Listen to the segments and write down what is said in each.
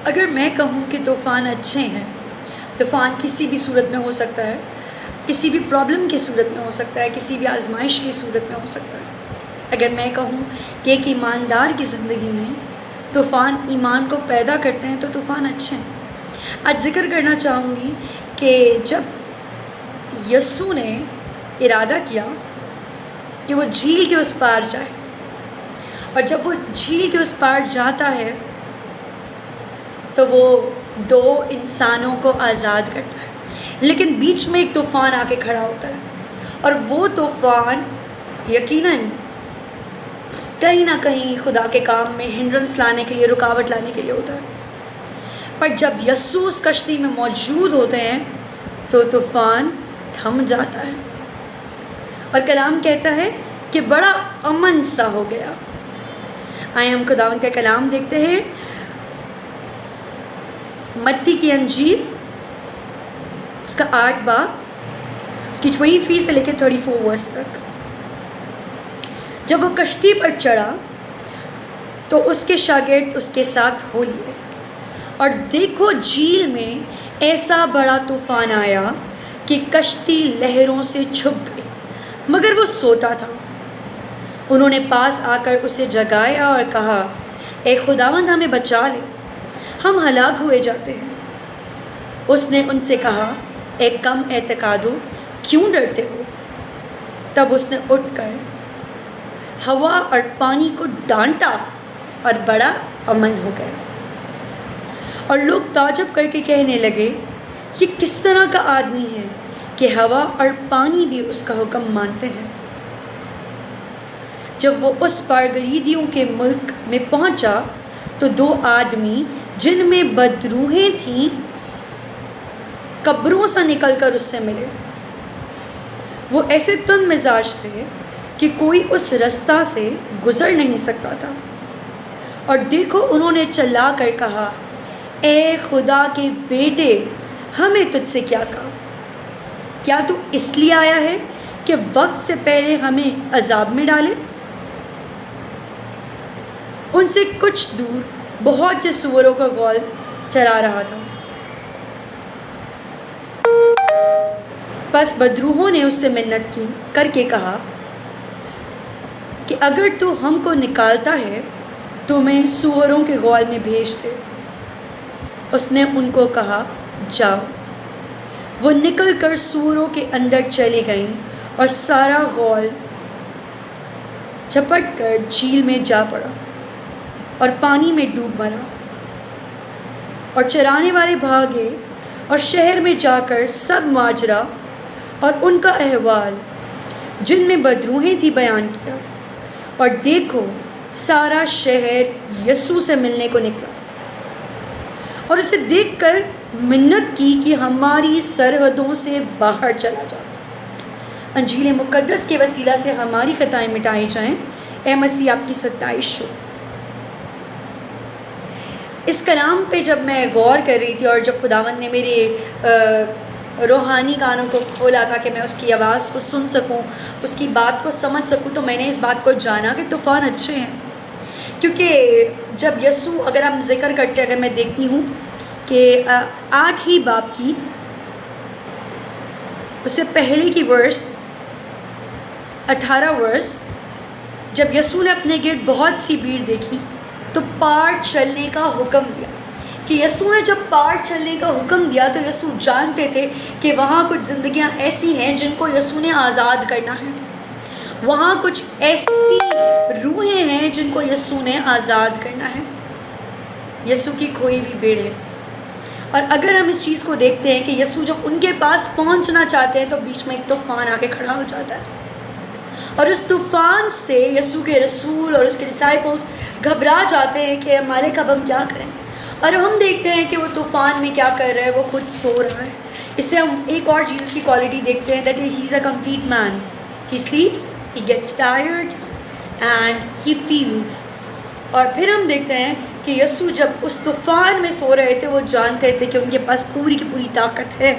اگر میں کہوں کہ طوفان اچھے ہیں، طوفان کسی بھی صورت میں ہو سکتا ہے، کسی بھی پرابلم کی صورت میں ہو سکتا ہے، کسی بھی آزمائش کی صورت میں ہو سکتا ہے۔ اگر میں کہوں کہ ایک ایماندار کی زندگی میں طوفان ایمان کو پیدا کرتے ہیں تو طوفان اچھے ہیں۔ آج ذکر کرنا چاہوں گی کہ جب یسوع نے ارادہ کیا کہ وہ جھیل کے اس پار جائے، اور جب وہ جھیل کے اس پار جاتا ہے تو وہ دو انسانوں کو آزاد کرتا ہے، لیکن بیچ میں ایک طوفان آ کے کھڑا ہوتا ہے، اور وہ طوفان یقیناً کہیں نہ کہیں خدا کے کام میں ہنڈرنس لانے کے لیے، رکاوٹ لانے کے لیے ہوتا ہے۔ پر جب یسوع اس کشتی میں موجود ہوتے ہیں تو طوفان تھم جاتا ہے، اور کلام کہتا ہے کہ بڑا امن سا ہو گیا۔ آئے ہم خداوند کا کلام دیکھتے ہیں، متی کی انجیل اس کا 8 باب، اس کی 23 سے لے کے 34 ورس تک۔ جب وہ کشتی پر چڑھا تو اس کے شاگرد اس کے ساتھ ہو لیے، اور دیکھو جھیل میں ایسا بڑا طوفان آیا کہ کشتی لہروں سے چھپ گئی، مگر وہ سوتا تھا۔ انہوں نے پاس آ کر اسے جگایا اور کہا، اے خداوند ہمیں بچا لے، ہم ہلاک ہوئے جاتے ہیں۔ اس نے ان سے کہا، اے کم اعتقادو، کیوں ڈرتے ہو؟ تب اس نے اٹھ کر ہوا اور پانی کو ڈانٹا اور بڑا امن ہو گیا۔ اور لوگ تعجب کر کے کہنے لگے، یہ کس طرح کا آدمی ہے کہ ہوا اور پانی بھی اس کا حکم مانتے ہیں۔ جب وہ اس پار گلیدیوں کے ملک میں پہنچا تو 2 آدمی جن میں بدروحیں تھیں قبروں سے نکل کر اس سے ملے۔ وہ ایسے تند مزاج تھے کہ کوئی اس رستہ سے گزر نہیں سکتا تھا، اور دیکھو انہوں نے چلا کر کہا، اے خدا کے بیٹے، ہمیں تجھ سے کیا کہا؟ کیا تو اس لیے آیا ہے کہ وقت سے پہلے ہمیں عذاب میں ڈالے؟ ان سے کچھ دور بہت سے سوروں کا غول چرا رہا تھا۔ بس بدروحوں نے اس سے منت کی کر کے کہا کہ اگر تو ہم کو نکالتا ہے تو میں سوروں کے غول میں بھیج دے۔ اس نے ان کو کہا، جاؤ۔ وہ نکل کر سوروں کے اندر چلی گئیں، اور سارا غول جھپٹ کر جھیل میں جا پڑا اور پانی میں ڈوب مرا۔ اور چرانے والے بھاگے اور شہر میں جا کر سب ماجرا اور ان کا احوال جن میں بدروحیں تھی بیان کیا، اور دیکھو سارا شہر یسوع سے ملنے کو نکلا، اور اسے دیکھ کر منت کی کہ ہماری سرحدوں سے باہر چلا جا۔ انجیل مقدس کے وسیلہ سے ہماری خطائیں مٹائی جائیں۔ اے مسیح آپ کی ستائش ہو۔ اس کلام پہ جب میں غور کر رہی تھی، اور جب خداوند نے میرے روحانی کانوں کو کھولا تاکہ میں اس کی آواز کو سن سکوں، اس کی بات کو سمجھ سکوں، تو میں نے اس بات کو جانا کہ طوفان اچھے ہیں۔ کیونکہ جب یسوع، اگر ہم ذکر کرتے، اگر میں دیکھتی ہوں کہ 8 ہی باب کی اس سے پہلے کی ورس 18 ورس، جب یسوع نے اپنے گرد بہت سی بھیڑ دیکھی تو پار چلنے کا حکم دیا۔ کہ یسوع نے جب پار چلنے کا حکم دیا تو یسوع جانتے تھے کہ وہاں کچھ زندگیاں ایسی ہیں جن کو یسوع نے آزاد کرنا ہے، وہاں کچھ ایسی روحیں ہیں جن کو یسوع نے آزاد کرنا ہے۔ یسوع کی کھوئی ہوئی بھیڑ ہے، اور اگر ہم اس چیز کو دیکھتے ہیں کہ یسوع جب ان کے پاس پہنچنا چاہتے ہیں تو بیچ میں ایک طوفان آ کے کھڑا ہو جاتا ہے، اور اس طوفان سے یسوع کے رسول اور اس کے ڈسائپلز گھبرا جاتے ہیں کہ مالک اب ہم کیا کریں، اور ہم دیکھتے ہیں کہ وہ طوفان میں کیا کر رہا ہے، وہ خود سو رہا ہے۔ اس سے ہم ایک اور چیز کی کوالٹی دیکھتے ہیں، that he is a complete man, he sleeps, he gets tired and he feels. اور پھر ہم دیکھتے ہیں کہ یسوع جب اس طوفان میں سو رہے تھے، وہ جانتے تھے کہ ان کے پاس پوری کی پوری طاقت ہے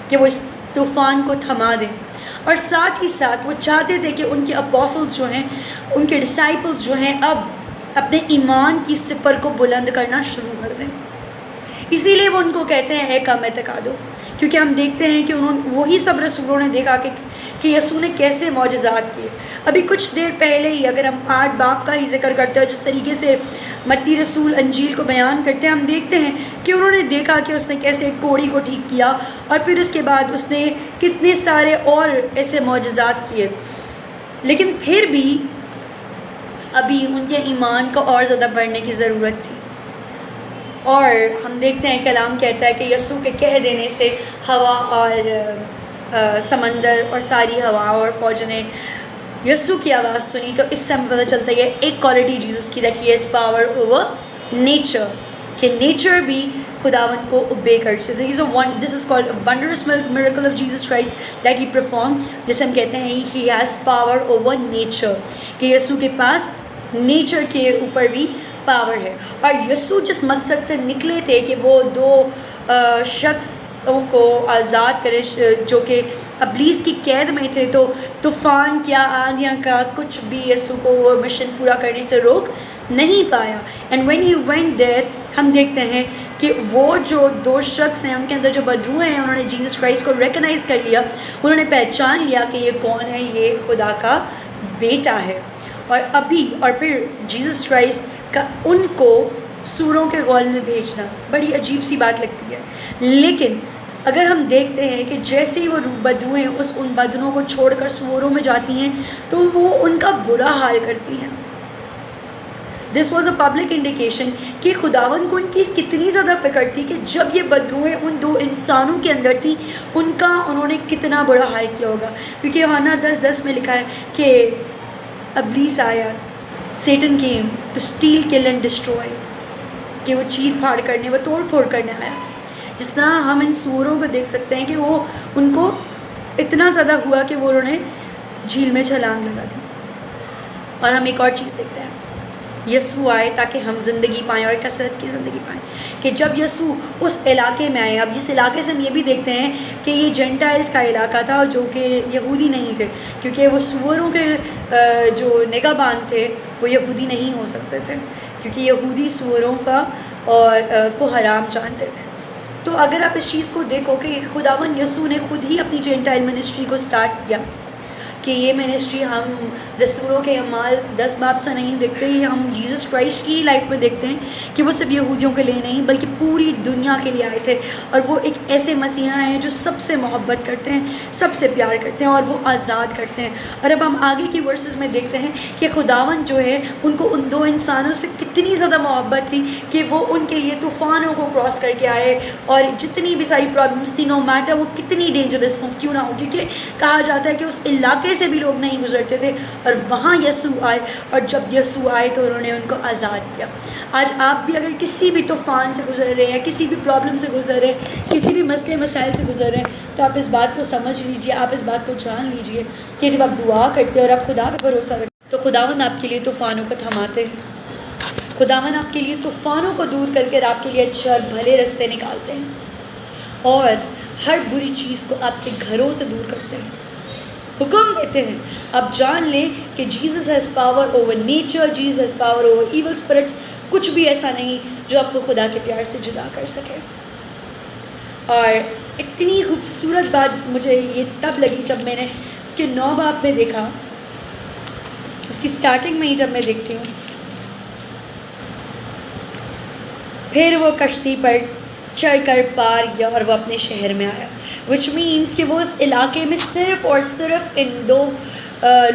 کہ وہ اس طوفان کو تھما دیں، اور ساتھ ہی ساتھ وہ چاہتے تھے کہ ان کے اپوسلز جو ہیں، ان کے ڈسائپلز جو ہیں، اب اپنے ایمان کی سپر کو بلند کرنا شروع کر دیں۔ اسی لیے وہ ان کو کہتے ہیں اے کم اعتقادو، کیونکہ ہم دیکھتے ہیں کہ وہی سب رسولوں نے دیکھا کہ یسوع نے کیسے معجزات کیے. ابھی کچھ دیر پہلے ہی اگر ہم 8 باب کا ہی ذکر کرتے ہیں، جس طریقے سے متی رسول انجیل کو بیان کرتے ہیں، ہم دیکھتے ہیں کہ انہوں نے دیکھا کہ اس نے کیسے ایک کوڑی کو ٹھیک کیا، اور پھر اس کے بعد اس نے کتنے سارے اور ایسے معجزات کیے. لیکن پھر بھی ابھی ان کے ایمان کو اور زیادہ بڑھنے کی ضرورت تھی. اور ہم دیکھتے ہیں کلام کہتا ہے کہ یسوع کے کہہ دینے سے ہوا اور سمندر اور ساری ہوا اور فوج نے یسوع کی آواز سنی. تو اس سے ہمیں پتہ چلتا ہے ایک کوالٹی جیسس کی، that he has power over nature, کہ نیچر بھی خداوند کو اوبے کر سکتے. This is called wonders miracle of Jesus Christ that he perform, جسے ہم کہتے ہیں he has power over nature, کہ یسوع کے پاس نیچر کے اوپر بھی پاور ہے. اور یسوع جس مقصد سے نکلے تھے کہ وہ 2 شخصوں کو آزاد کرے جو کہ ابلیس کی قید میں تھے، تو طوفان کیا آندھیاں کا کچھ بھی یسوع کو وہ مشن پورا کرنے سے روک نہیں پایا. And when he went there, ہم دیکھتے ہیں کہ وہ جو 2 شخص ہیں ان کے اندر جو بدرو ہیں، انہوں نے جیسس کرائسٹ کو ریکگنائز کر لیا، انہوں نے پہچان لیا کہ یہ کون ہے، یہ خدا کا بیٹا ہے. اور پھر جیسس کرائسٹ کا ان کو سوروں کے غول میں بھیجنا بڑی عجیب سی بات لگتی ہے. لیکن اگر ہم دیکھتے ہیں کہ جیسے ہی وہ بدرویں ان بدنوں کو چھوڑ کر سوروں میں جاتی ہیں تو وہ ان کا برا حال کرتی ہیں. This was a public indication کہ خداوند کو ان کی کتنی زیادہ فکر تھی کہ جب یہ بدرویں ان 2 انسانوں کے اندر تھی، انہوں نے کتنا برا حال کیا ہوگا. کیونکہ یوحنا 10:10 میں لکھا ہے کہ ابلیس آیا، سیٹن کیم ٹو اسٹیل کل اینڈ ڈسٹروائے، کہ وہ چیر پھاڑ کرنے، وہ توڑ پھوڑ کرنے آیا. جس طرح ہم ان سوروں کو دیکھ سکتے ہیں کہ وہ ان کو اتنا زیادہ ہوا کہ وہ انہوں نے جھیل میں چھلانگ لگا دی. اور ہم ایک اور چیز دیکھتے ہیں، یسوع آئے تاکہ ہم زندگی پائیں اور کثرت کی زندگی پائیں. کہ جب یسوع اس علاقے میں آئے، اب اس علاقے سے ہم یہ بھی دیکھتے ہیں کہ یہ جینٹائلز کا علاقہ تھا جو کہ یہودی نہیں تھے، کیونکہ وہ سوروں کے جو نگہبان تھے وہ یہودی نہیں ہو سکتے تھے، کیونکہ یہودی سوروں کا کو حرام جانتے تھے. تو اگر آپ اس چیز کو دیکھو کہ خداوند یسوع نے خود ہی اپنی جینٹائل منسٹری کو سٹارٹ کیا، کہ یہ منسٹری ہم رسولوں کے اعمال 10 باب سے نہیں دیکھتے، یہ ہم جیسس کرائسٹ کی لائف میں دیکھتے ہیں کہ وہ صرف یہودیوں کے لیے نہیں بلکہ پوری دنیا کے لیے آئے تھے. اور وہ ایک ایسے مسیحا ہیں جو سب سے محبت کرتے ہیں، سب سے پیار کرتے ہیں اور وہ آزاد کرتے ہیں. اور اب ہم آگے کی ورسز میں دیکھتے ہیں کہ خداوند جو ہے ان کو ان 2 انسانوں سے کتنی زیادہ محبت تھی کہ وہ ان کے لیے طوفانوں کو کراس کر کے آئے، اور جتنی بھی ساری پرابلمس تھی، نو میٹر وہ کتنی ڈینجرس ہوں کیوں نہ ہو، کیونکہ کہا جاتا ہے کہ اس علاقے سے بھی لوگ نہیں گزرتے تھے، اور وہاں یسوع آئے، اور جب یسوع آئے تو انہوں نے ان کو آزاد کیا. آج آپ بھی اگر کسی بھی طوفان سے گزر رہے ہیں، کسی بھی پرابلم سے گزر رہے ہیں، کسی بھی مسئلے مسائل سے گزر رہے ہیں، تو آپ اس بات کو سمجھ لیجئے، آپ اس بات کو جان لیجئے کہ جب آپ دعا کرتے ہیں اور آپ خدا پہ بھروسہ رکھتے تو خداوند آپ کے لیے طوفانوں کو تھماتے ہیں. خداوند آپ کے لیے طوفانوں کو دور کر کے آپ کے لیے اچھے اور بھلے رستے نکالتے ہیں، اور ہر بری چیز کو آپ کے گھروں سے دور کرتے ہیں. حکم دیتے ہیں آپ جان لیں کہ Jesus has power over nature, Jesus has power over evil spirits. کچھ بھی ایسا نہیں جو آپ کو خدا کے پیار سے جدا کر سکے. اور اتنی خوبصورت بات مجھے یہ تب لگی جب میں نے اس کے 9 باب میں دیکھا، اس کی سٹارٹنگ میں ہی جب میں دیکھتی ہوں، پھر وہ کشتی پر چڑھ کر پار کیا اور وہ اپنے شہر میں آیا، وچ مینس کہ وہ اس علاقے میں صرف اور صرف ان 2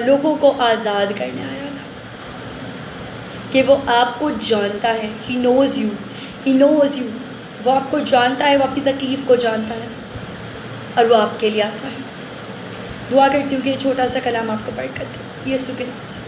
لوگوں کو آزاد کرنے آیا تھا، کہ وہ آپ کو جانتا ہے. ہی نوز یو، وہ آپ کو جانتا ہے، وہ اپنی تکلیف کو جانتا ہے، اور وہ آپ کے لیے آتا ہے. دعا کرتی ہوں کہ یہ چھوٹا سا کلام آپ کو پڑھ کر دے یسوع کے نام سے.